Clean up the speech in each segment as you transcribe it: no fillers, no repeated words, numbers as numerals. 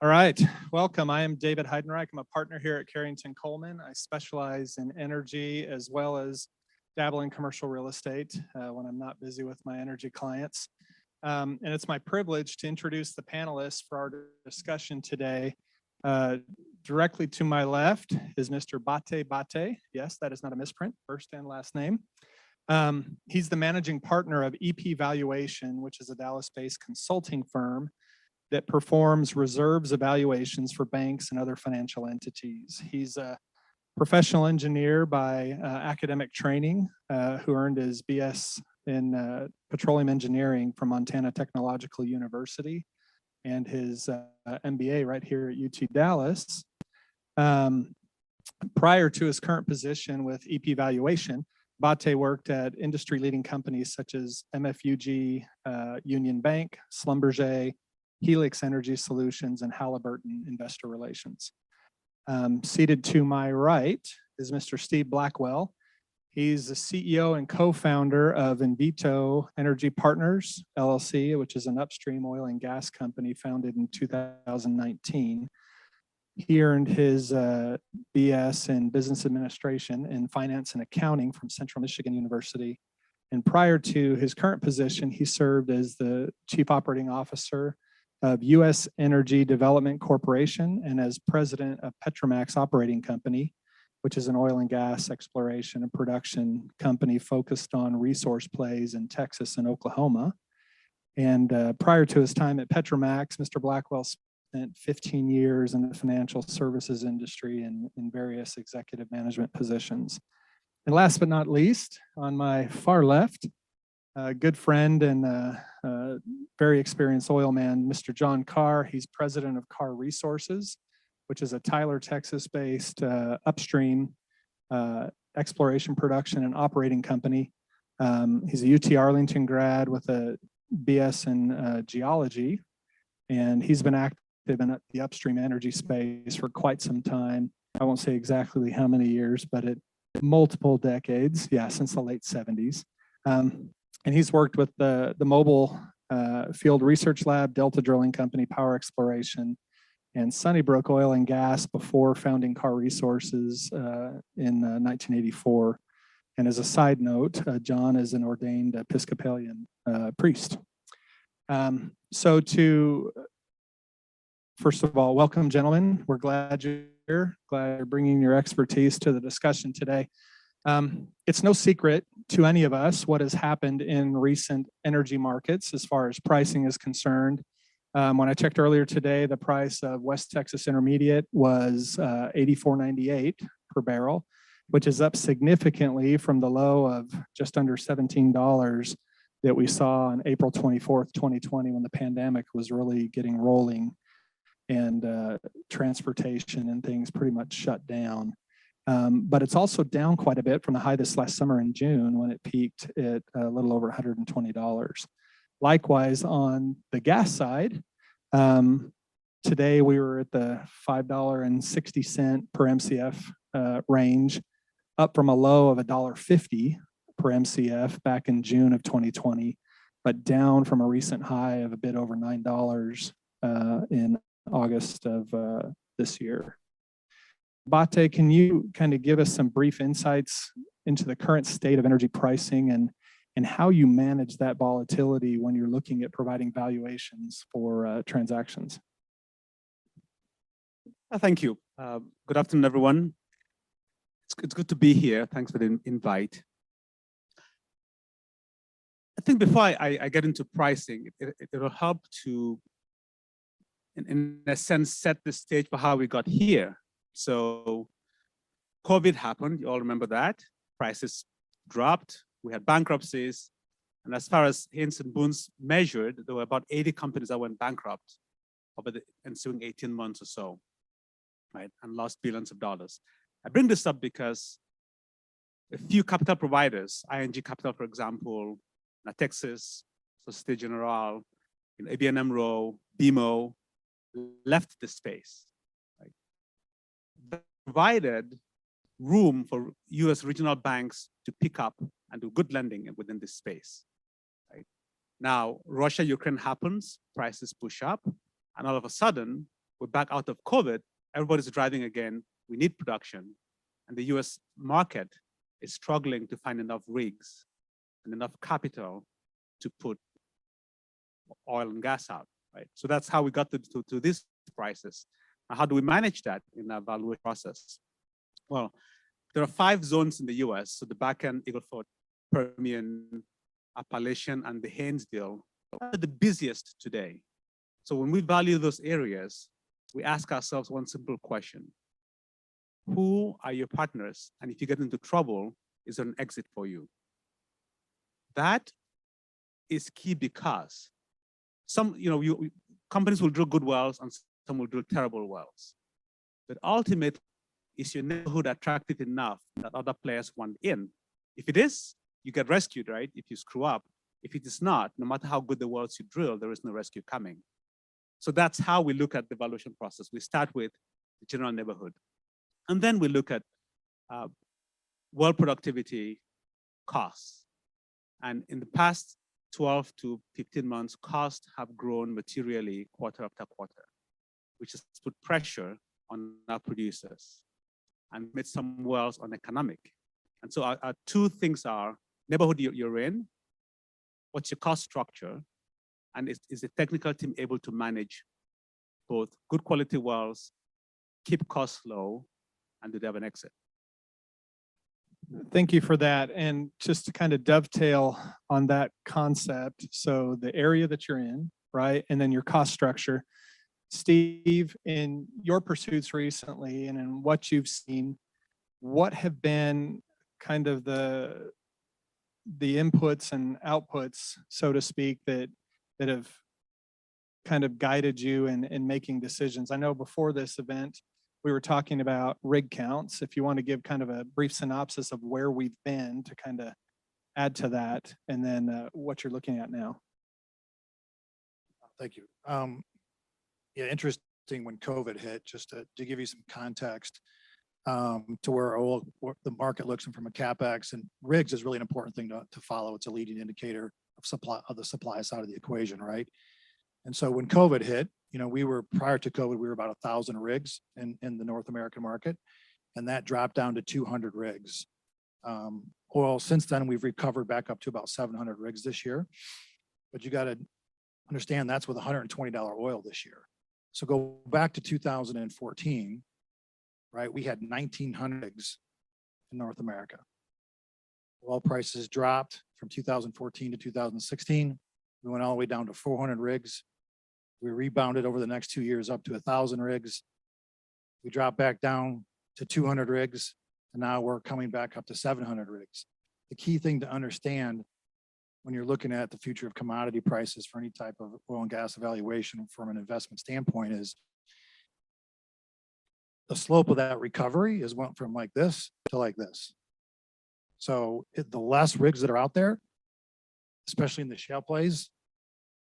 All right, welcome. I am David Heidenreich. I'm a partner here at Carrington Coleman. I specialize in energy as well as dabble in commercial real estate when I'm not busy with my energy clients. And it's my privilege to introduce the panelists for our discussion today. Directly to my left is Mr. Bate. Yes, that is not a misprint, first and last name. He's the managing partner of EP Valuation, which is a Dallas-based consulting firm that performs reserves evaluations for banks and other financial entities. He's a professional engineer by academic training who earned his BS in petroleum engineering from Montana Technological University and his MBA right here at UT Dallas. Prior to his current position with EP Valuation, Bate worked at industry-leading companies such as MFUG, Union Bank, Schlumberger, Helix Energy Solutions, and Halliburton Investor Relations. Seated to my right is Mr. Steve Blackwell. He's the CEO and co-founder of Invito Energy Partners, LLC, which is an upstream oil and gas company founded in 2019. He earned his BS in Business Administration and Finance and Accounting from Central Michigan University. And prior to his current position, he served as the Chief Operating Officer of U.S. Energy Development Corporation and as president of Petromax Operating Company, which is an oil and gas exploration and production company focused on resource plays in Texas and Oklahoma. And prior to his time at Petromax, Mr. Blackwell spent 15 years in the financial services industry in various executive management positions. And last but not least, on my far left, a good friend and very experienced oil man, Mr. John Carr. He's president of Carr Resources, which is a Tyler, Texas-based upstream exploration, production, and operating company. He's a UT Arlington grad with a BS in geology, and he's been active in the upstream energy space for quite some time. I won't say exactly how many years, but multiple decades, yeah, since the late 70s. And he's worked with the Mobile Field Research Lab, Delta Drilling Company, Power Exploration, and Sunnybrook Oil and Gas before founding Carr Resources in 1984. And as a side note, John is an ordained Episcopalian priest. So first of all, welcome, gentlemen. We're glad you're here, glad you're bringing your expertise to the discussion today. It's no secret to any of us what has happened in recent energy markets as far as pricing is concerned. When I checked earlier today, the price of West Texas Intermediate was $84.98 per barrel, which is up significantly from the low of just under $17 that we saw on April 24th, 2020, when the pandemic was really getting rolling and transportation and things pretty much shut down. But it's also down quite a bit from the high this last summer in June when it peaked at a little over $120. Likewise, on the gas side, today we were at the $5.60 per MCF range, up from a low of $1.50 per MCF back in June of 2020, but down from a recent high of a bit over $9 in August of this year. Bate, can you kind of give us some brief insights into the current state of energy pricing and how you manage that volatility when you're looking at providing valuations for transactions? Thank you. Good afternoon, everyone. It's good to be here. Thanks for the invite. I think before I get into pricing, it'll help to, in a sense, set the stage for how we got here. So COVID happened, you all remember that. Prices dropped, we had bankruptcies, and as far as Haynes and Boons measured, there were about 80 companies that went bankrupt over the ensuing 18 months or so, right, and lost billions of dollars. I bring this up because a few capital providers, ING Capital, for example, Natexis, Societe Generale, ABN AMRO, BMO, left the space. Right? That provided room for US regional banks to pick up and do good lending within this space. Right? Now, Russia-Ukraine happens, prices push up, and all of a sudden, we're back out of COVID, everybody's driving again, we need production, and the US market is struggling to find enough rigs and enough capital to put oil and gas out, right? So that's how we got to these prices. Now, how do we manage that in our valuation process? Well, there are 5 zones in the US, so the Bakken, Eagle Ford, Permian, Appalachian, and the Haynesville are the busiest today. So when we value those areas, we ask ourselves one simple question. Who are your partners? And if you get into trouble, is there an exit for you? That is key because some, companies will drill good wells and some will drill terrible wells. But ultimately, is your neighborhood attractive enough that other players want in? If it is, you get rescued, right? If you screw up. If it is not, no matter how good the wells you drill, there is no rescue coming. So that's how we look at the valuation process. We start with the general neighborhood. And then we look at well productivity costs. And in the past 12 to 15 months, costs have grown materially quarter after quarter, which has put pressure on our producers and made some wells uneconomic. And so our 2 things are neighborhood you're in, what's your cost structure, and is the technical team able to manage both good quality wells, keep costs low, and do they have an exit? Thank you for that. And just to kind of dovetail on that concept, so the area that you're in, right, and then your cost structure. Steve, in your pursuits recently and in what you've seen, what have been kind of the inputs and outputs, so to speak, that have kind of guided you in making decisions? I know before this event, we were talking about rig counts. If you want to give kind of a brief synopsis of where we've been to kind of add to that, and then what you're looking at now. Thank you. Yeah, interesting when COVID hit, just to give you some context to where the market looks from a CapEx, and rigs is really an important thing to follow. It's a leading indicator of the supply side of the equation, right? And so when COVID hit, prior to COVID, we were about 1,000 rigs in the North American market, and that dropped down to 200 rigs. Oil, since then, we've recovered back up to about 700 rigs this year. But you got to understand that's with $120 oil this year. So go back to 2014, right? We had 1,900 rigs in North America. Oil prices dropped from 2014 to 2016. We went all the way down to 400 rigs. We rebounded over the next 2 years up to 1,000 rigs. We dropped back down to 200 rigs, and now we're coming back up to 700 rigs. The key thing to understand when you're looking at the future of commodity prices for any type of oil and gas evaluation from an investment standpoint is the slope of that recovery is went from like this to like this. So the less rigs that are out there, especially in the shale plays,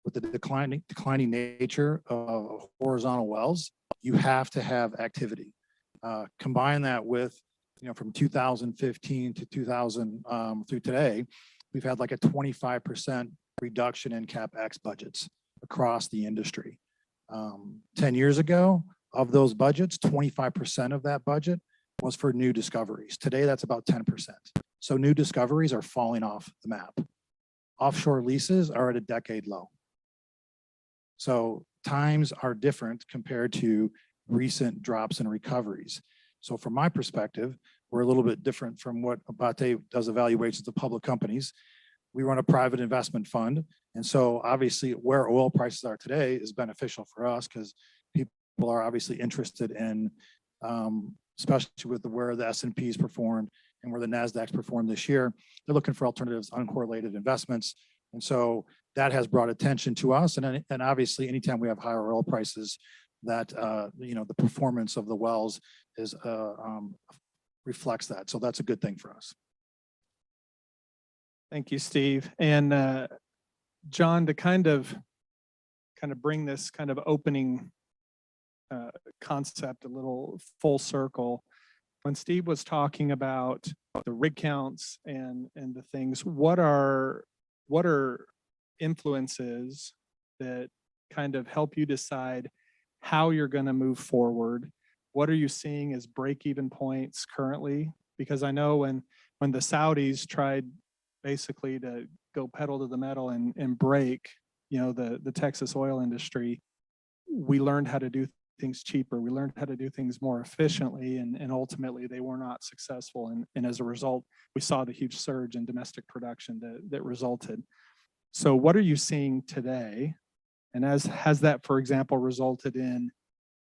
with the declining nature of horizontal wells, you have to have activity. Combine that with, from 2015 to 2000 through today, we've had like a 25% reduction in CapEx budgets across the industry. 10 years ago, of those budgets, 25% of that budget was for new discoveries. Today, that's about 10%. So new discoveries are falling off the map. Offshore leases are at a decade low. So times are different compared to recent drops and recoveries. So from my perspective, we're a little bit different from what Bate does evaluations of public companies. We run a private investment fund. And so obviously where oil prices are today is beneficial for us because people are obviously interested in, especially with where the S&Ps performed and where the NASDAQs performed this year, they're looking for alternatives, uncorrelated investments. And so that has brought attention to us. And obviously anytime we have higher oil prices, that, the performance of the wells is reflects that. So that's a good thing for us. Thank you, Steve. And John, to kind of bring this kind of opening concept a little full circle, when Steve was talking about the rig counts and the things, what are influences that kind of help you decide how you're going to move forward. What are you seeing as break-even points currently? Because I know when the Saudis tried basically to go pedal to the metal and break, the Texas oil industry, we learned how to do things cheaper. We learned how to do things more efficiently, and ultimately they were not successful. And as a result, we saw the huge surge in domestic production that resulted. So what are you seeing today? And has that, for example, resulted in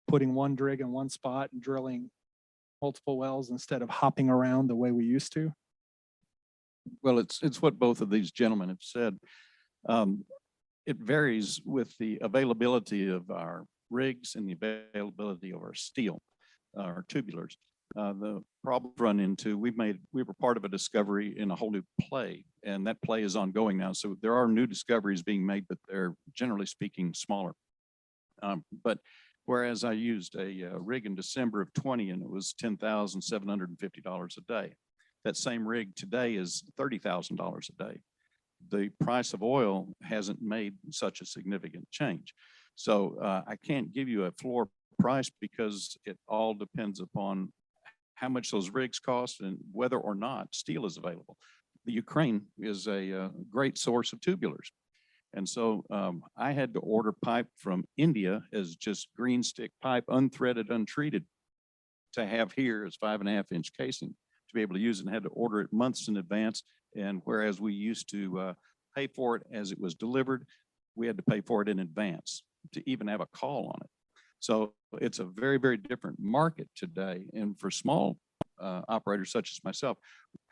putting one rig in one spot and drilling multiple wells instead of hopping around the way we used to? Well, it's what both of these gentlemen have said. It varies with the availability of our rigs and the availability of our steel, our tubulars. The problem run into, we were part of a discovery in a whole new play, and that play is ongoing now. So there are new discoveries being made, but they're generally speaking smaller. But whereas I used a rig in December of 20 and it was $10,750 a day, that same rig today is $30,000 a day. The price of oil hasn't made such a significant change. So I can't give you a floor price because it all depends upon how much those rigs cost and whether or not steel is available. The Ukraine is a great source of tubulars. And so I had to order pipe from India as just green stick pipe, unthreaded, untreated, to have here as 5.5-inch casing to be able to use it, and had to order it months in advance. And whereas we used to pay for it as it was delivered, we had to pay for it in advance to even have a call on it. So it's a very, very different market today. And for small operators such as myself,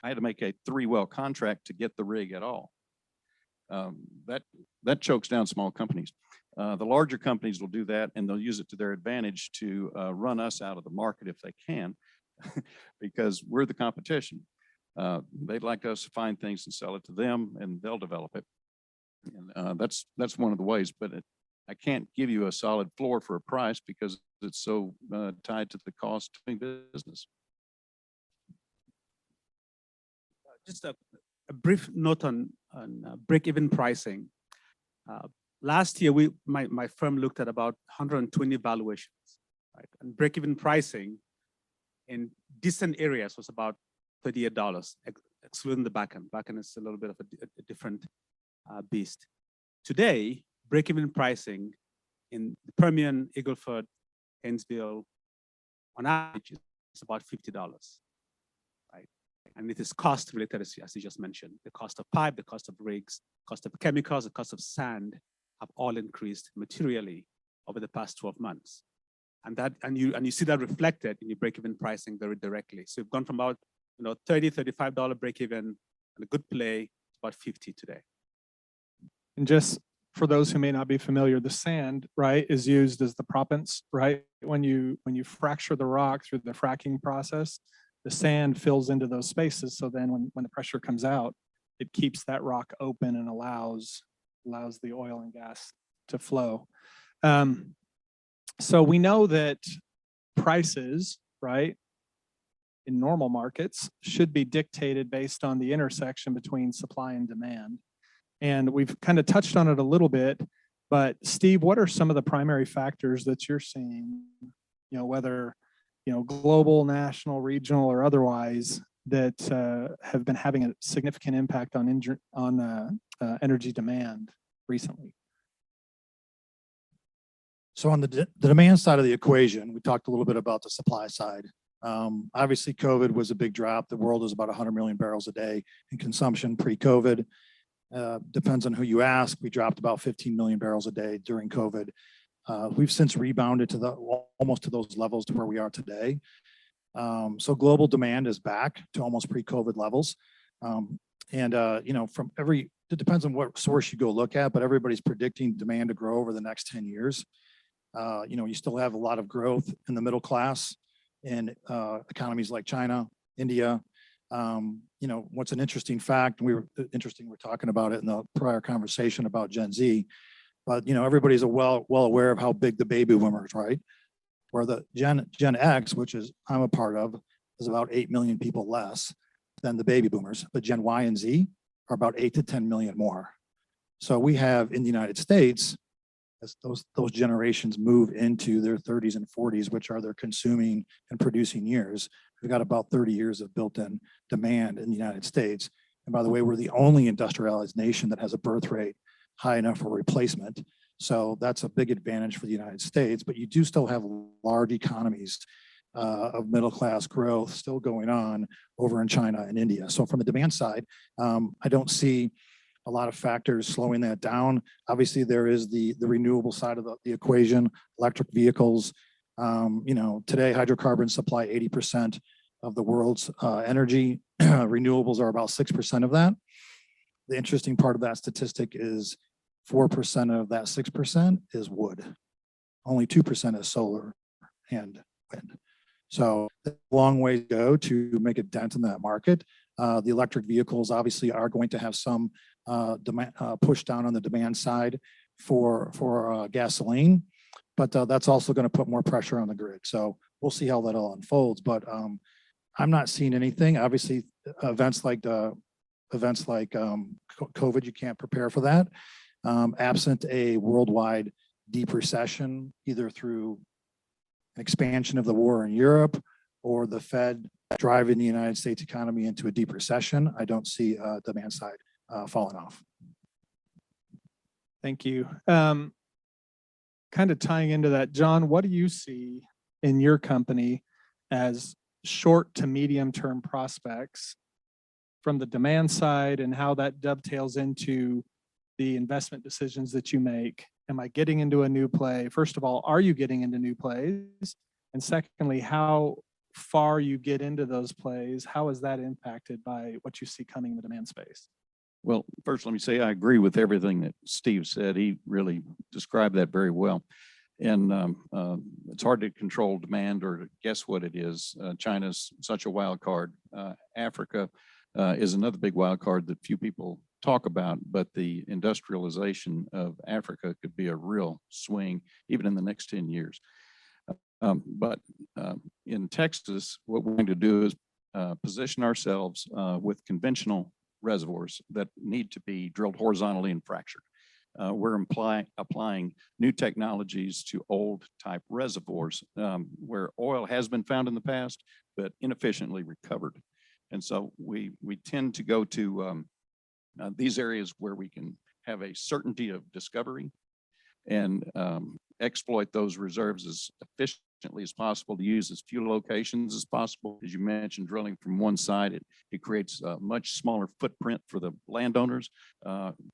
I had to make a 3-well contract to get the rig at all. That chokes down small companies. The larger companies will do that, and they'll use it to their advantage to run us out of the market if they can, because we're the competition. They'd like us to find things and sell it to them, and they'll develop it. And that's one of the ways, but I can't give you a solid floor for a price because it's so tied to the cost of doing business. Just a brief note on break-even pricing. Last year, my firm looked at about 120 valuations, right? And break-even pricing in decent areas was about $38, excluding the back end. Back end is a little bit of a different beast. Today, break-even pricing in the Permian, Eagle Ford, Haynesville, on average, is about $50, right? And it is cost related, as you just mentioned. The cost of pipe, the cost of rigs, cost of chemicals, the cost of sand have all increased materially over the past 12 months. And you see that reflected in your break-even pricing very directly. So we've gone from about $30, $35 break-even and a good play, about 50 today. And just for those who may not be familiar, the sand, right, is used as the proppants, right? When you fracture the rock through the fracking process, the sand fills into those spaces. So then when the pressure comes out, it keeps that rock open and allows the oil and gas to flow. So we know that prices, right, in normal markets should be dictated based on the intersection between supply and demand. And we've kind of touched on it a little bit, but Steve, what are some of the primary factors that you're seeing, whether, global, national, regional, or otherwise, that have been having a significant impact on energy demand recently? So on the demand side of the equation, we talked a little bit about the supply side. Obviously, COVID was a big drop. The world was about 100 million barrels a day in consumption pre-COVID. Depends on who you ask. We dropped about 15 million barrels a day during COVID. We've since rebounded to almost to those levels to where we are today. So global demand is back to almost pre-COVID levels. It depends on what source you go look at, but everybody's predicting demand to grow over the next 10 years. You still have a lot of growth in the middle class in economies like China, India. What's an interesting fact, we're talking about it in the prior conversation about Gen Z, but everybody's well aware of how big the baby boomers, right? Where the Gen X, which is I'm a part of, is about 8 million people less than the baby boomers, but Gen Y and Z are about 8 to 10 million more. So we have in the United States as those generations move into their 30s and 40s, which are their consuming and producing years. We've got about 30 years of built-in demand in the United States. And by the way, we're the only industrialized nation that has a birth rate high enough for replacement. So that's a big advantage for the United States, but you do still have large economies of middle-class growth still going on over in China and India. So from the demand side, I don't see a lot of factors slowing that down. Obviously, there is the renewable side of the equation, electric vehicles. Today hydrocarbons supply 80% of the world's energy. Renewables are about 6% of that. The interesting part of that statistic is 4% of that 6% is wood. Only 2% is solar and wind. So a long way to go to make a dent in that market. The electric vehicles obviously are going to have some demand, push down on the demand side for gasoline, but that's also going to put more pressure on the grid. So we'll see how that all unfolds. But I'm not seeing anything. Obviously, events like COVID, you can't prepare for that. Absent a worldwide deep recession, either through an expansion of the war in Europe or the Fed driving the United States economy into a deep recession, I don't see demand side falling off. Thank you. Kind of tying into that, John, what do you see in your company as short to medium term prospects from the demand side and how that dovetails into the investment decisions that you make? Am I getting into a new play? First of all, are you getting into new plays? And secondly, how far you get into those plays, how is that impacted by what you see coming in the demand space? Well, first, let me say I agree with everything that Steve said. He really described that very well. And it's hard to control demand or to guess what it is. China's such a wild card. Africa is another big wild card that few people talk about, but the industrialization of Africa could be a real swing even in the next 10 years. But in Texas, what we're going to do is position ourselves with conventional reservoirs that need to be drilled horizontally and fractured. We're applying new technologies to old type reservoirs where oil has been found in the past, but inefficiently recovered. And so we tend to go to these areas where we can have a certainty of discovery and exploit those reserves as efficiently as possible, to use as few locations as possible. As you mentioned, drilling from one side, it creates a much smaller footprint for the landowners,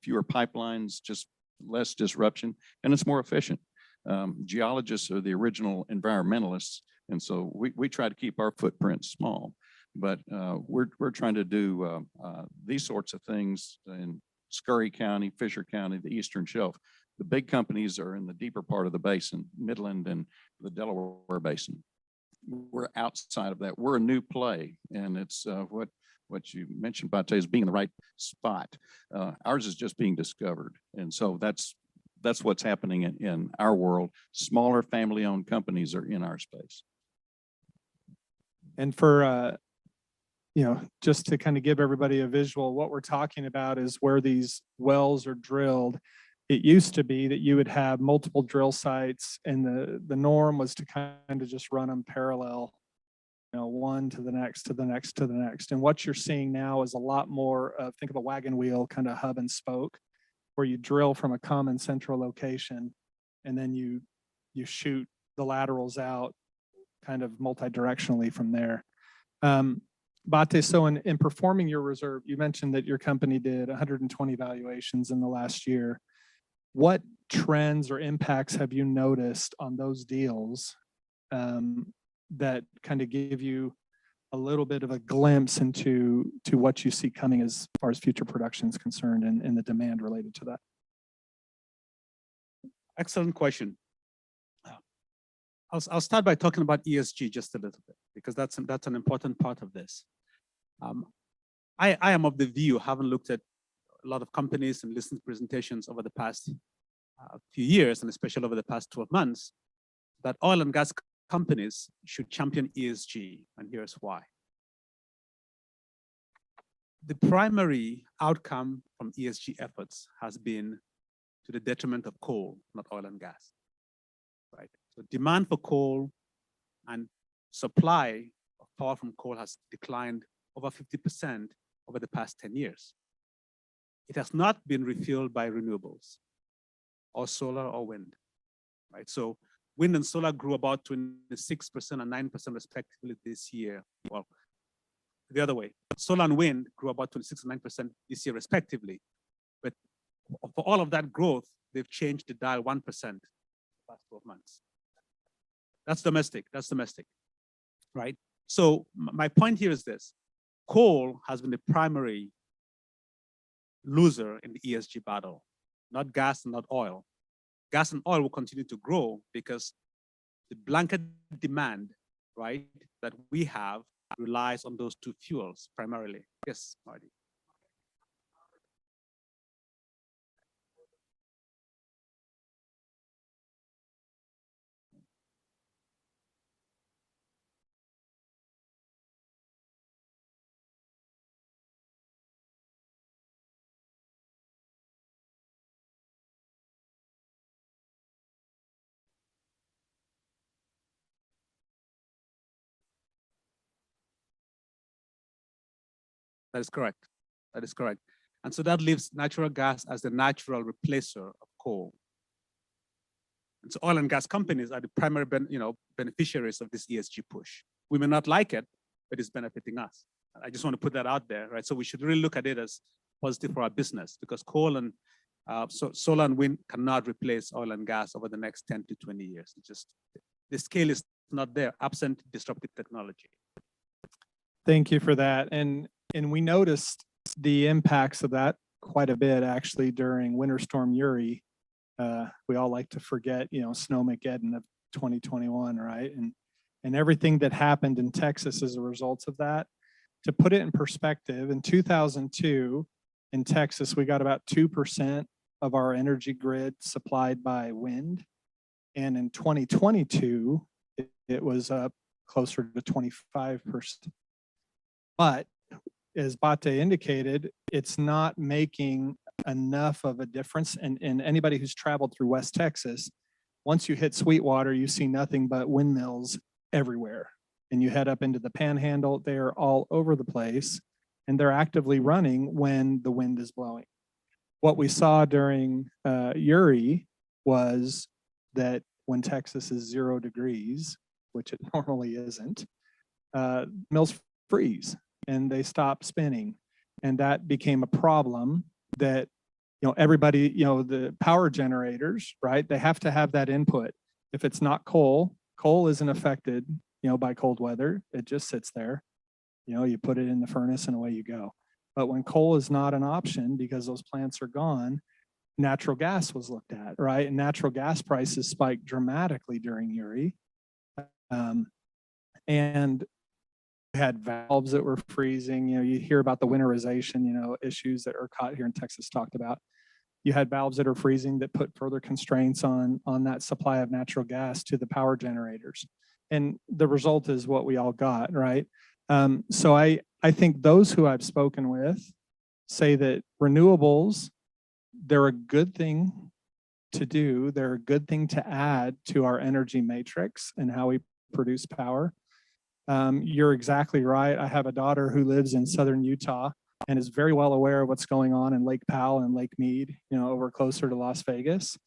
fewer pipelines, just less disruption, and it's more efficient. Geologists are the original environmentalists, and so we try to keep our footprint small. But we're trying to do these sorts of things in Scurry County, Fisher County, the Eastern Shelf. The big companies are in the deeper part of the basin, Midland and the Delaware Basin. We're outside of that. We're a new play, and it's what you mentioned, Bate, is being in the right spot. Ours is just being discovered, and so that's what's happening in our world. Smaller family-owned companies are in our space. And for just to kind of give everybody a visual, what we're talking about is where these wells are drilled. It used to be that you would have multiple drill sites, and the norm was to kind of just run them parallel, one to the next, to the next, to the next. And what you're seeing now is a lot more, think of a wagon wheel kind of hub and spoke, where you drill from a common central location, and then you shoot the laterals out kind of multi-directionally from there. Bate, so in performing your reserve, you mentioned that your company did 120 valuations in the last year. What trends or impacts have you noticed on those deals that kind of give you a little bit of a glimpse into what you see coming as far as future production is concerned and the demand related to that? Excellent question. I'll start by talking about ESG just a little bit, because that's an important part of this. I am of the view, having looked at a lot of companies and listened to presentations over the past few years, and especially over the past 12 months, that oil and gas companies should champion ESG, and here's why. The primary outcome from ESG efforts has been to the detriment of coal, not oil and gas, right? So demand for coal and supply of power from coal has declined over 50% over the past 10 years. It has not been refueled by renewables or solar or wind, right? So wind and solar grew about 26% and 9% respectively this year. Well, the other way, solar and wind grew about 26 and 9% this year respectively. But for all of that growth, they've changed the dial 1% the past 12 months. That's domestic, right? So my point here is this: coal has been the primary loser in the ESG battle, not gas and not oil. Gas and oil will continue to grow because the blanket demand, right, that we have relies on those two fuels primarily. Yes, Marty. That is correct. That is correct. And so that leaves natural gas as the natural replacer of coal. And so oil and gas companies are the primary beneficiaries of this ESG push. We may not like it, but it's benefiting us. I just want to put that out there, right? So we should really look at it as positive for our business, because coal and solar and wind cannot replace oil and gas over the next 10 to 20 years. It's just, the scale is not there, absent disruptive technology. Thank you for that. And we noticed the impacts of that quite a bit actually during Winter Storm Uri. We all like to forget, Snowmageddon of 2021, right? And everything that happened in Texas as a result of that. To put it in perspective, in 2002 in Texas, we got about 2% of our energy grid supplied by wind. And in 2022, it was up closer to 25%. But as Bate indicated, it's not making enough of a difference. And anybody who's traveled through West Texas, once you hit Sweetwater, you see nothing but windmills everywhere. And you head up into the Panhandle, they're all over the place, and they're actively running when the wind is blowing. What we saw during Uri was that when Texas is 0 degrees, which it normally isn't, mills freeze and they stop spinning. And that became a problem that, everybody, the power generators, right? They have to have that input. If it's not coal isn't affected, by cold weather. It just sits there. You put it in the furnace and away you go. But when coal is not an option because those plants are gone, natural gas was looked at, right? And natural gas prices spiked dramatically during Uri. And we had valves that were freezing. You hear about the winterization, issues that ERCOT here in Texas talked about. You had valves that are freezing that put further constraints on that supply of natural gas to the power generators. And the result is what we all got, right? So I think those who I've spoken with say that renewables, they're a good thing to do. They're a good thing to add to our energy matrix and how we produce power. You're exactly right. I have a daughter who lives in southern Utah and is very well aware of what's going on in Lake Powell and Lake Mead, over closer to Las Vegas.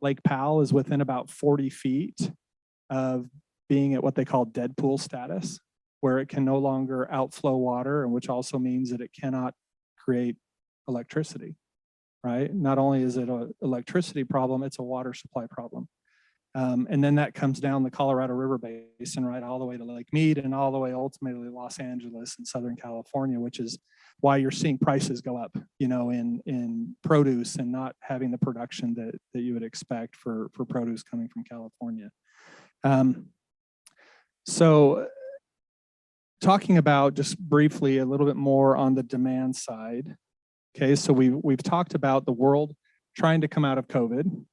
Lake Powell is within about 40 feet of being at what they call dead pool status, where it can no longer outflow water, and which also means that it cannot create electricity, right? Not only is it an electricity problem, it's a water supply problem. And then that comes down the Colorado River Basin, right, all the way to Lake Mead and all the way ultimately to Los Angeles and Southern California, which is why you're seeing prices go up, in produce and not having the production that you would expect for produce coming from California. So talking about just briefly a little bit more on the demand side. Okay, so we've talked about the world trying to come out of COVID.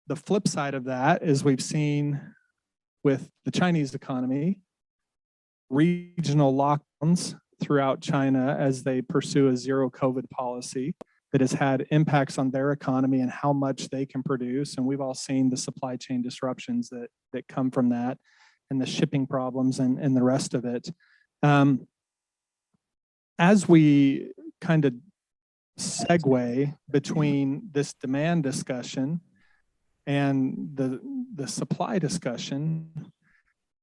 The flip side of that is we've seen with the Chinese economy, regional lockdowns throughout China as they pursue a zero COVID policy. that has had impacts on their economy and how much they can produce. And we've all seen the supply chain disruptions that come from that and the shipping problems and the rest of it. As we kind of segue between this demand discussion and the supply discussion,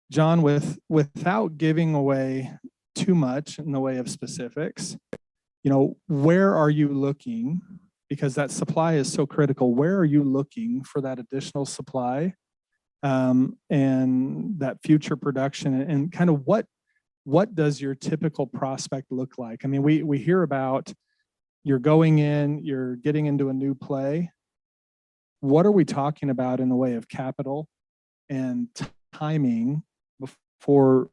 John, without giving away too much in the way of specifics, where are you looking? Because that supply is so critical. Where are you looking for that additional supply and that future production? And kind of what does your typical prospect look like? I mean, we hear about you're going in, you're getting into a new play. What are we talking about in the way of capital and timing before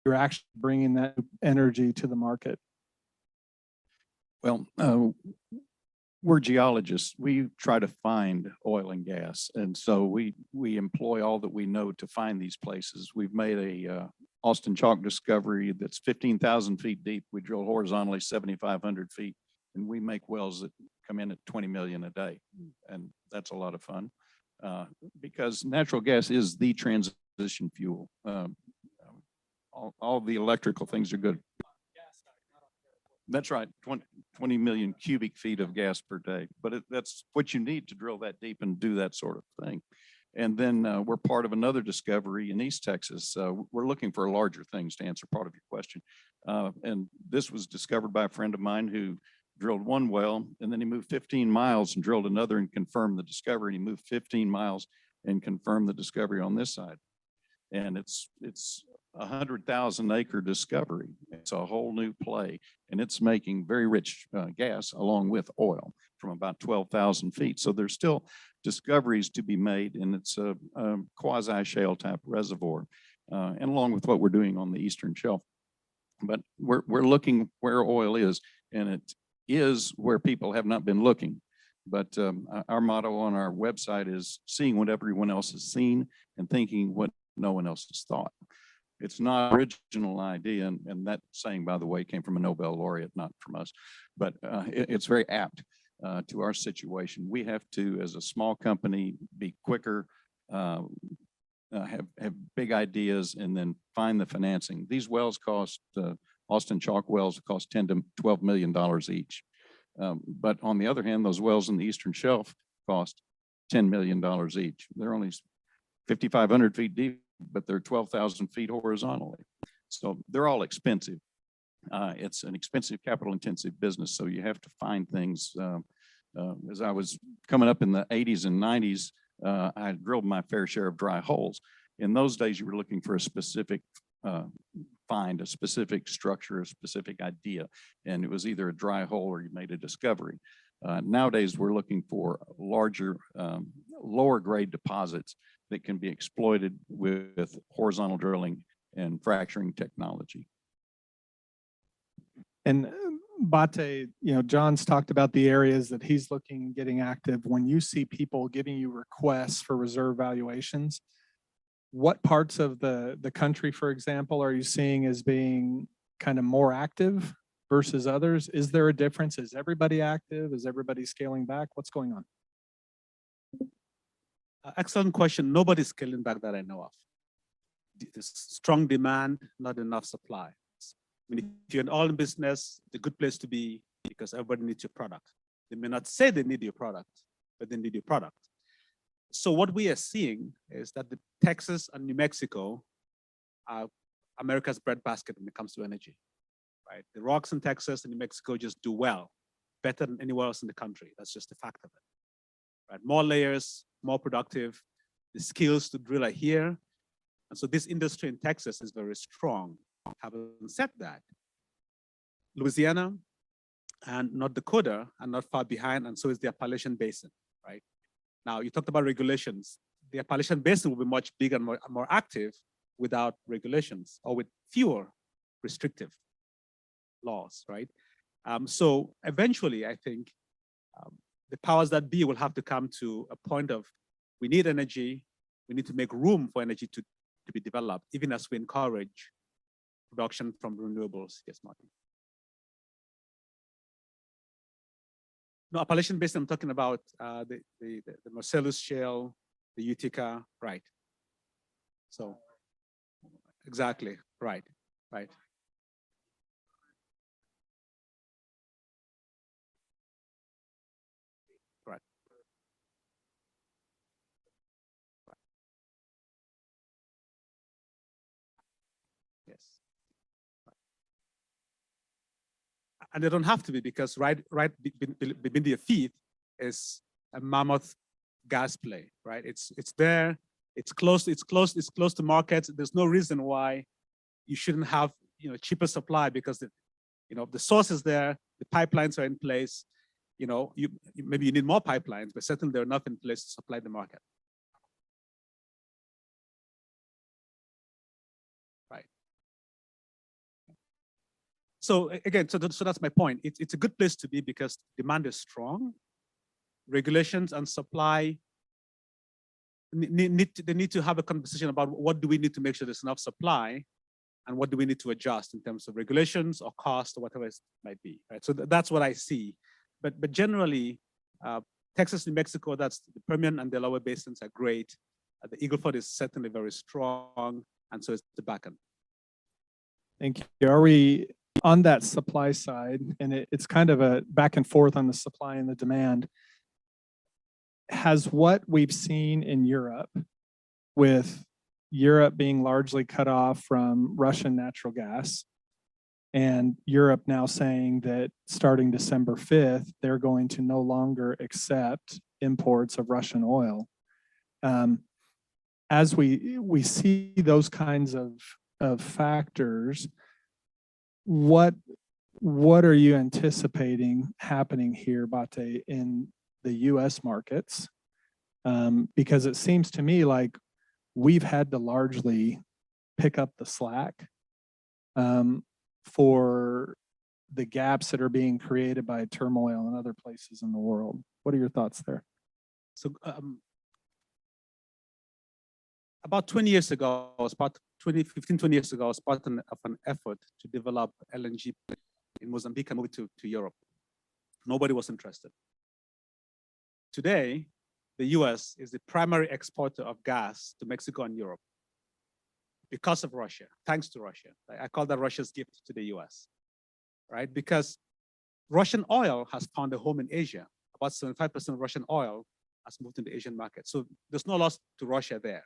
you're actually bringing that energy to the market? Well, we're geologists. We try to find oil and gas. And so we employ all that we know to find these places. We've made a Austin Chalk discovery that's 15,000 feet deep. We drill horizontally 7,500 feet, and we make wells that come in at 20 million a day. And that's a lot of fun because natural gas is the transition fuel. All the electrical things are good. That's right, 20 million cubic feet of gas per day. But that's what you need to drill that deep and do that sort of thing. And then we're part of another discovery in East Texas. We're looking for larger things to answer part of your question. And this was discovered by a friend of mine who drilled one well, and then he moved 15 miles and drilled another and confirmed the discovery. He moved 15 miles and confirmed the discovery on this side. And it's 100,000 acre discovery. It's a whole new play, and it's making very rich gas along with oil from about 12,000 feet. So there's still discoveries to be made, and it's a quasi shale type reservoir, and along with what we're doing on the Eastern Shelf. But we're looking where oil is, and it is where people have not been looking. But our motto on our website is seeing what everyone else has seen and thinking what no one else has thought. It's not an original idea, and that saying, by the way, came from a Nobel laureate, not from us, but it's very apt to our situation. We have to, as a small company, be quicker, have big ideas, and then find the financing. These wells cost, Austin Chalk wells cost $10 to $12 million each. But on the other hand, those wells in the Eastern Shelf cost $10 million each. They're only 5,500 feet deep, but they're 12,000 feet horizontally. So they're all expensive. It's an expensive, capital intensive business. So you have to find things. As I was coming up in the 80s and 90s, I drilled my fair share of dry holes. In those days, you were looking for a specific find, a specific structure, a specific idea. And it was either a dry hole or you made a discovery. Nowadays, we're looking for larger, lower grade deposits that can be exploited with horizontal drilling and fracturing technology. And Bate, John's talked about the areas that he's looking and getting active. When you see people giving you requests for reserve valuations, what parts of the country, for example, are you seeing as being kind of more active versus others? Is there a difference? Is everybody active? Is everybody scaling back? What's going on? Excellent question. Nobody's scaling back that I know of. There's strong demand, not enough supply. I mean, if you're in oil business, it's a good place to be because everybody needs your product. They may not say they need your product, but they need your product. So what we are seeing is that the Texas and New Mexico are America's breadbasket when it comes to energy, right? The rocks in Texas and New Mexico just do well, better than anywhere else in the country. That's just a fact of it, right? More layers, more productive. The skills to drill are here. And so this industry in Texas is very strong. Having said that, Louisiana and North Dakota are not far behind, and so is the Appalachian Basin, right? Now, you talked about regulations. The Appalachian Basin will be much bigger and more active without regulations or with fewer restrictive laws, right? So eventually, I think the powers that be will have to come to a point of we need energy, we need to make room for energy to be developed, even as we encourage production from renewables. Yes, Marty. No, Appalachian Basin, I'm talking about the Marcellus Shale, the Utica, right. So, exactly, right. Right. Right. Yes. And they don't have to be, because right beneath their feet is a mammoth gas play, right? It's there, it's close to markets. There's no reason why you shouldn't have, cheaper supply, because the source is there, the pipelines are in place. Maybe you need more pipelines, but certainly there are enough in place to supply the market. Right. So again, so that's my point. It's a good place to be because demand is strong. Regulations and supply they need to have a conversation about what do we need to make sure there's enough supply, and what do we need to adjust in terms of regulations or cost or whatever it might be. Right. So that's what I see. But generally, Texas, New Mexico, that's the Permian and Delaware basins are great. The Eagle Ford is certainly very strong, and so is the Bakken. Thank you. Are we on that supply side? And it's kind of a back and forth on the supply and the demand. Has what we've seen in Europe, with Europe being largely cut off from Russian natural gas, and Europe now saying that starting December 5th, they're going to no longer accept imports of Russian oil. As we see those kinds of factors, what are you anticipating happening here, Bate, in the U.S. markets? Because it seems to me like we've had to largely pick up the slack for the gaps that are being created by turmoil in other places in the world. What are your thoughts there? So about 20 years ago, I was part 20 years ago, I was part of an effort to develop LNG in Mozambique and move it to Europe. Nobody was interested. Today, the US is the primary exporter of gas to Mexico and Europe because of Russia, thanks to Russia. I call that Russia's gift to the US, right? Because Russian oil has found a home in Asia. About 75% of Russian oil has moved to the Asian market. So there's no loss to Russia there.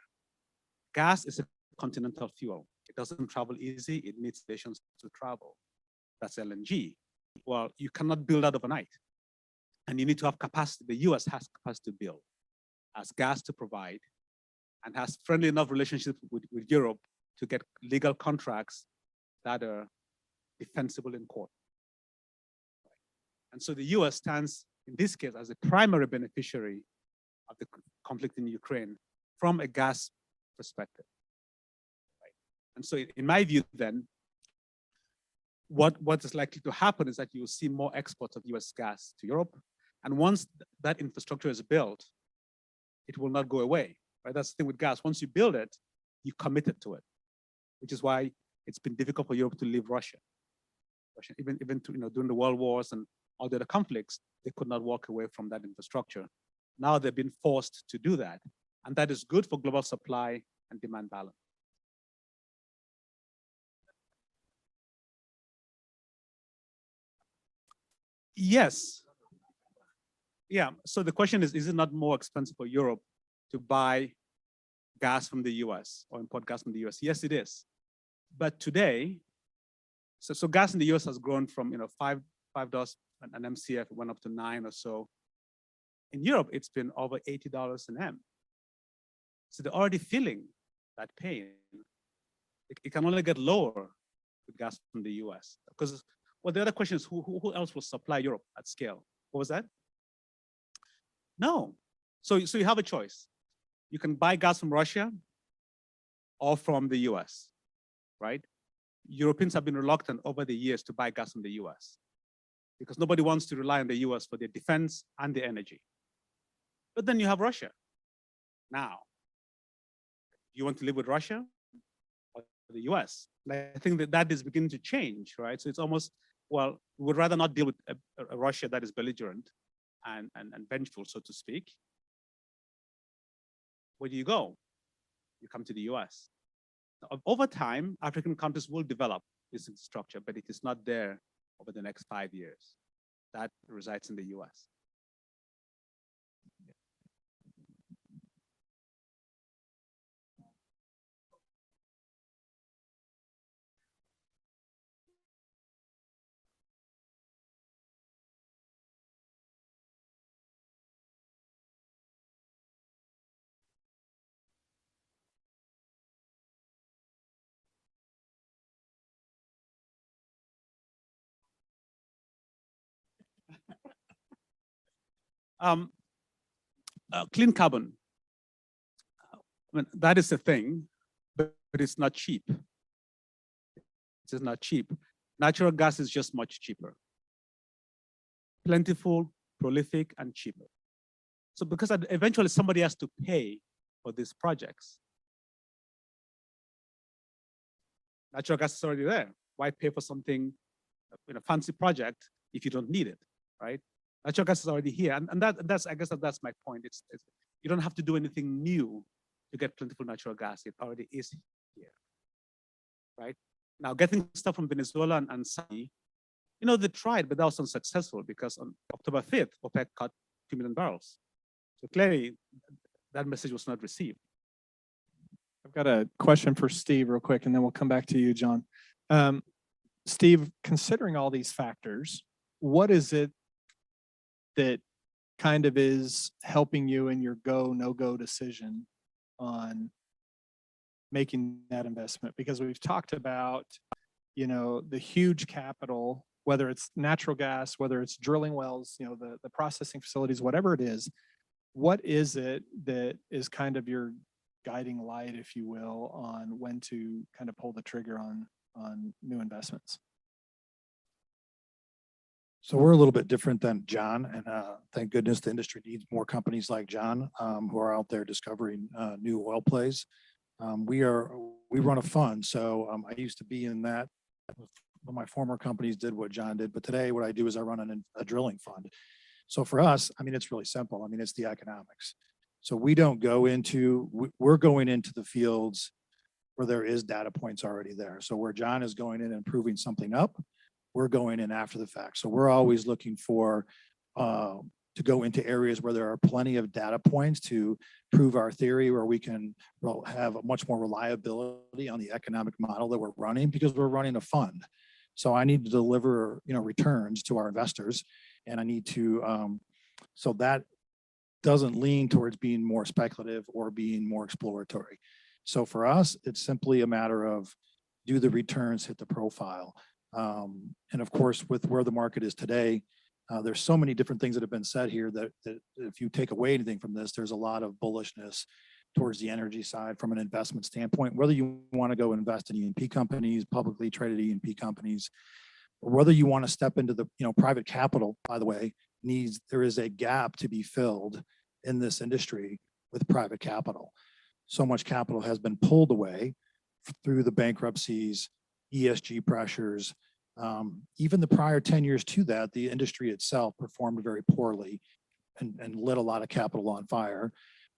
Gas is a continental fuel. It doesn't travel easy. It needs stations to travel. That's LNG. Well, you cannot build that overnight. And you need to have capacity. The US has capacity to build, has gas to provide, and has friendly enough relationships with Europe to get legal contracts that are defensible in court. And so the US stands, in this case, as a primary beneficiary of the conflict in Ukraine from a gas perspective. Right? And so in my view then, what is likely to happen is that you will see more exports of US gas to Europe. And once that infrastructure is built, it will not go away. Right? That's the thing with gas. Once you build it, you committed to it, which is why it's been difficult for Europe to leave Russia. Even to, during the world wars and all the other conflicts, they could not walk away from that infrastructure. Now they've been forced to do that. And that is good for global supply and demand balance. Yes. Yeah, so the question is it not more expensive for Europe to buy gas from the US or import gas from the US? Yes, it is. But today, so gas in the US has grown from $5 an MCF, it went up to $9 or so. In Europe, it's been over $80 an M. So they're already feeling that pain. It can only get lower with gas from the US. Because, well, the other question is who else will supply Europe at scale? What was that? No. So you have a choice. You can buy gas from Russia or from the US, right? Europeans have been reluctant over the years to buy gas from the US because nobody wants to rely on the US for their defense and their energy. But then you have Russia. Now, you want to live with Russia or the US? I think that is beginning to change, right? So it's almost, well, we would rather not deal with a Russia that is belligerent and vengeful, so to speak, where do you go? You come to the US. Over time, African countries will develop this infrastructure, but it is not there over the next 5 years. That resides in the US. Clean carbon. I mean, that is a thing, but it's not cheap. It is not cheap. Natural gas is just much cheaper. Plentiful, prolific, and cheaper. So because eventually somebody has to pay for these projects. Natural gas is already there. Why pay for something in a fancy project if you don't need it, right? Natural gas is already here, and that's I guess that's my point. It's you don't have to do anything new to get plentiful natural gas. It already is here, right? Now, getting stuff from Venezuela and Saudi, you know, they tried, but that was unsuccessful because on October 5th, OPEC cut 2 million barrels. So clearly, that message was not received. I've got a question for Steve real quick, and then we'll come back to you, John. Steve, considering all these factors, what is it that kind of is helping you in your go, no-go decision on making that investment? Because we've talked about, you know, the huge capital, whether it's natural gas, whether it's drilling wells, you know, the processing facilities, whatever it is. What is it that is kind of your guiding light, if you will, on when to kind of pull the trigger on new investments? So we're a little bit different than John, and thank goodness the industry needs more companies like John who are out there discovering new oil plays. We run a fund, so I used to be in that. One of my former companies did what John did, but today what I do is I run a drilling fund. So for us, I mean, it's really simple. I mean, it's the economics. So we don't go into, we're going into the fields where there is data points already there. So where John is going in and proving something up, we're going in after the fact. So we're always looking for to go into areas where there are plenty of data points to prove our theory, where we can have a much more reliability on the economic model that we're running, because we're running a fund. So I need to deliver, you know, returns to our investors, and I need to, so that doesn't lean towards being more speculative or being more exploratory. So for us, it's simply a matter of, do the returns hit the profile? And of course, with where the market is today, there's so many different things that have been said here that if you take away anything from this, there's a lot of bullishness towards the energy side from an investment standpoint, whether you want to go invest in E&P companies, publicly traded E&P companies, or whether you want to step into the, you know, private capital, by the way, there is a gap to be filled in this industry with private capital. So much capital has been pulled away through the bankruptcies, ESG pressures. Even the prior 10 years to that, the industry itself performed very poorly and lit a lot of capital on fire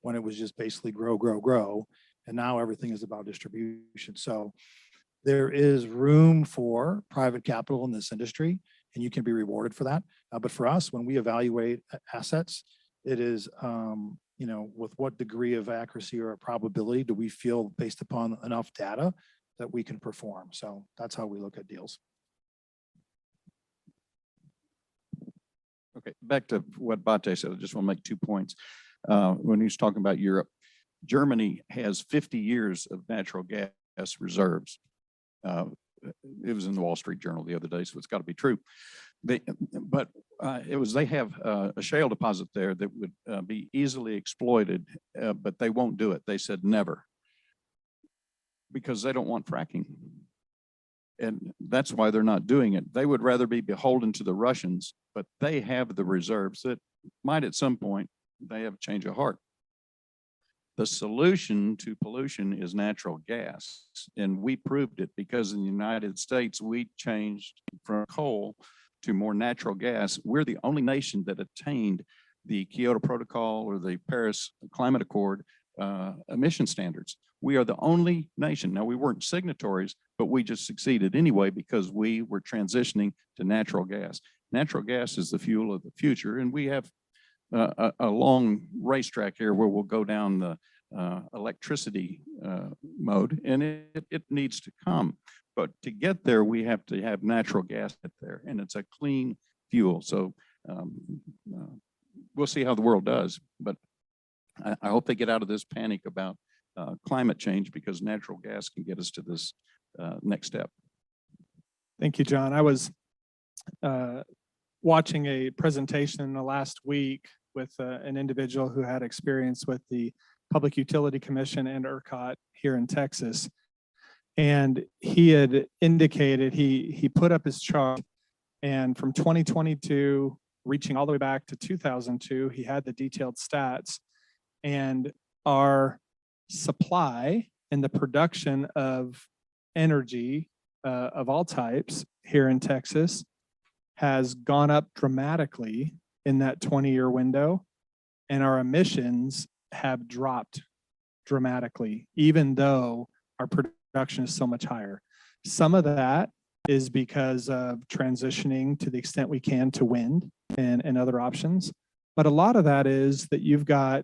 when it was just basically grow, grow, grow. And now everything is about distribution. So there is room for private capital in this industry, and you can be rewarded for that. But for us, when we evaluate assets, it is, you know, with what degree of accuracy or probability do we feel based upon enough data that we can perform. So that's how we look at deals. Okay, back to what Bate said, I just want to make 2 points. When he was talking about Europe, Germany has 50 years of natural gas reserves. It was in the Wall Street Journal the other day, so it's got to be true. They have a shale deposit there that would be easily exploited, but they won't do it. They said never, because they don't want fracking. And that's why they're not doing it. They would rather be beholden to the Russians, but they have the reserves that might at some point, they have a change of heart. The solution to pollution is natural gas. And we proved it because in the United States, we changed from coal to more natural gas. We're the only nation that attained the Kyoto Protocol or the Paris Climate Accord emission standards. We are the only nation. Now, we weren't signatories, but we just succeeded anyway because we were transitioning to natural gas. Natural gas is the fuel of the future, and we have a long racetrack here where we'll go down the electricity mode, and it needs to come. But to get there, we have to have natural gas there, and it's a clean fuel. So we'll see how the world does, but I hope they get out of this panic about climate change, because natural gas can get us to this next step. Thank you, John. I was watching a presentation in the last week with an individual who had experience with the Public Utility Commission and ERCOT here in Texas. And he had indicated, he put up his chart, and from 2022, reaching all the way back to 2002, he had the detailed stats, and our supply and the production of energy of all types here in Texas has gone up dramatically in that 20-year window, and our emissions have dropped dramatically, even though our production is so much higher. Some of that is because of transitioning to the extent we can to wind and other options. But a lot of that is that you've got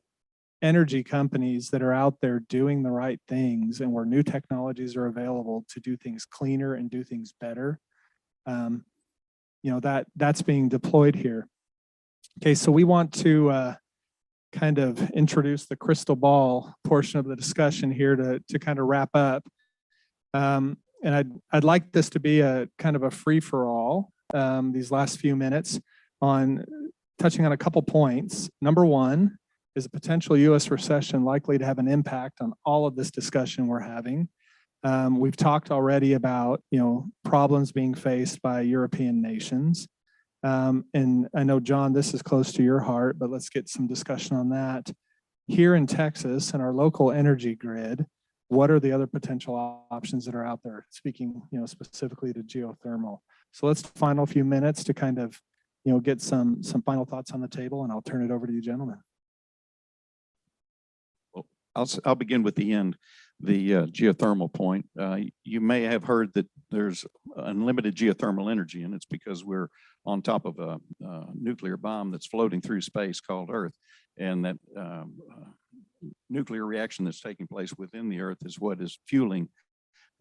energy companies that are out there doing the right things, and where new technologies are available to do things cleaner and do things better. You know, that's being deployed here. Okay, so we want to kind of introduce the crystal ball portion of the discussion here to kind of wrap up. And I'd like this to be a kind of a free for all these last few minutes on touching on a couple points. Number one, is a potential U.S. recession likely to have an impact on all of this discussion we're having? We've talked already about, you know, problems being faced by European nations. And I know, John, this is close to your heart, but let's get some discussion on that. Here in Texas and our local energy grid, what are the other potential options that are out there? Speaking, you know, specifically to geothermal. So let's final few minutes to kind of, you know, get some final thoughts on the table, and I'll turn it over to you, gentlemen. I'll begin with the end, the geothermal point. You may have heard that there's unlimited geothermal energy, and it's because we're on top of a nuclear bomb that's floating through space called Earth. And that nuclear reaction that's taking place within the Earth is what is fueling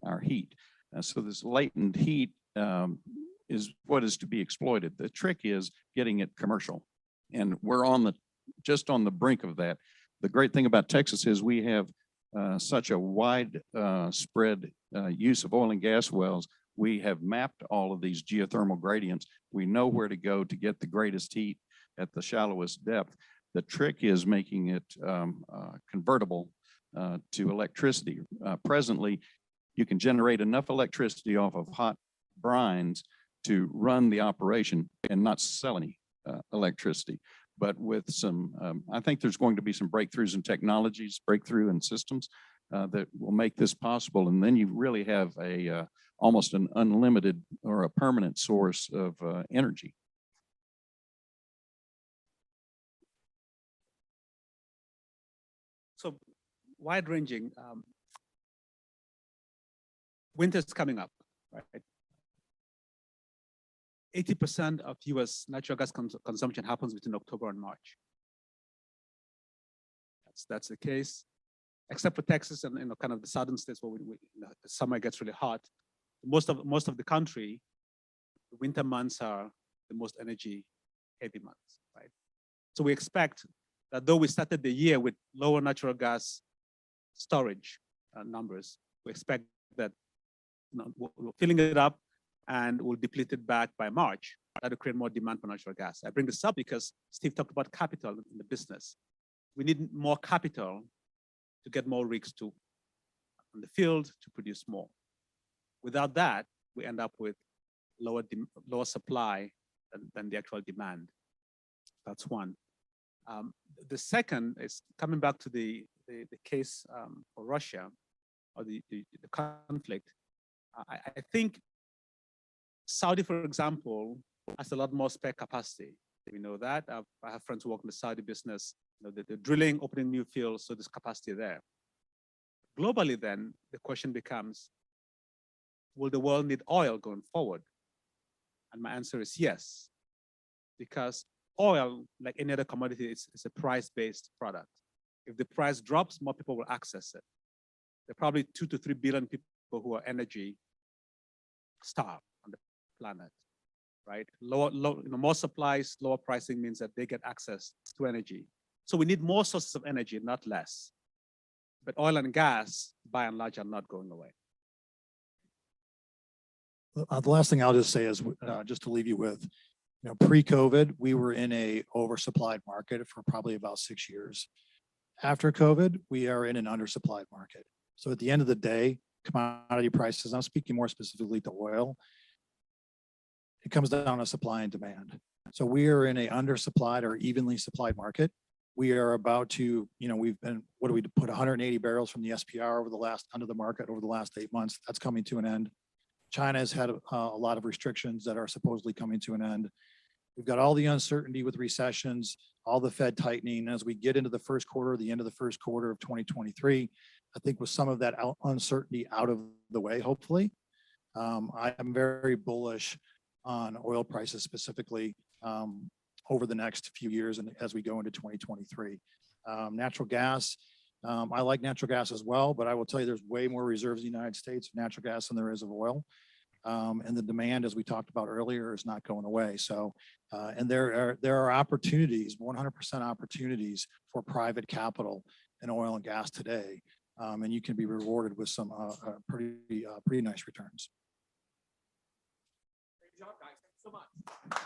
our heat. So this latent heat is what is to be exploited. The trick is getting it commercial. And we're just on the brink of that. The great thing about Texas is we have such a wide spread use of oil and gas wells. We have mapped all of these geothermal gradients. We know where to go to get the greatest heat at the shallowest depth. The trick is making it convertible to electricity. Presently, you can generate enough electricity off of hot brines to run the operation and not sell any electricity. But with some, I think there's going to be some breakthroughs in technologies, breakthrough in systems that will make this possible. And then you really have a almost an unlimited or a permanent source of energy. So wide ranging, winter's coming up, right? 80% of US natural gas consumption happens between October and March. That's the case, except for Texas and, you know, kind of the southern states where you know, the summer gets really hot. Most of the country, the winter months are the most energy heavy months, right? So we expect that though we started the year with lower natural gas storage numbers, we expect that, you know, we're filling it up and will deplete it back by March. That will create more demand for natural gas. I bring this up because Steve talked about capital in the business. We need more capital to get more rigs on the field to produce more. Without that, we end up with lower supply than the actual demand. That's one. The second is coming back to the case for Russia, or the conflict. I think Saudi, for example, has a lot more spare capacity. We know that. I have friends who work in the Saudi business. You know, they're drilling, opening new fields, so there's capacity there. Globally, then, the question becomes, will the world need oil going forward? And my answer is yes, because oil, like any other commodity, is a price-based product. If the price drops, more people will access it. There are probably 2 to 3 billion people who are energy starved on the planet, right? More supplies, lower pricing means that they get access to energy. So we need more sources of energy, not less. But oil and gas, by and large, are not going away. The last thing I'll just say is, just to leave you with, you know, pre-COVID, we were in a oversupplied market for probably about 6 years. After COVID, we are in an undersupplied market. So at the end of the day, commodity prices, I'm speaking more specifically to oil, it comes down to supply and demand. So we are in a undersupplied or evenly supplied market. We are about to, you know, we've been, what do we put 180 barrels from the SPR under the market over the last 8 months. That's coming to an end. China has had a lot of restrictions that are supposedly coming to an end. We've got all the uncertainty with recessions, all the Fed tightening. As we get into the first quarter, the end of the first quarter of 2023, I think with some of that uncertainty out of the way, hopefully, I am very bullish on oil prices specifically over the next few years and as we go into 2023. Natural gas, I like natural gas as well, but I will tell you there's way more reserves in the United States of natural gas than there is of oil. And the demand, as we talked about earlier, is not going away. So, and there are opportunities, 100% opportunities for private capital in oil and gas today. And you can be rewarded with some pretty nice returns. Great job, guys. Thanks so much.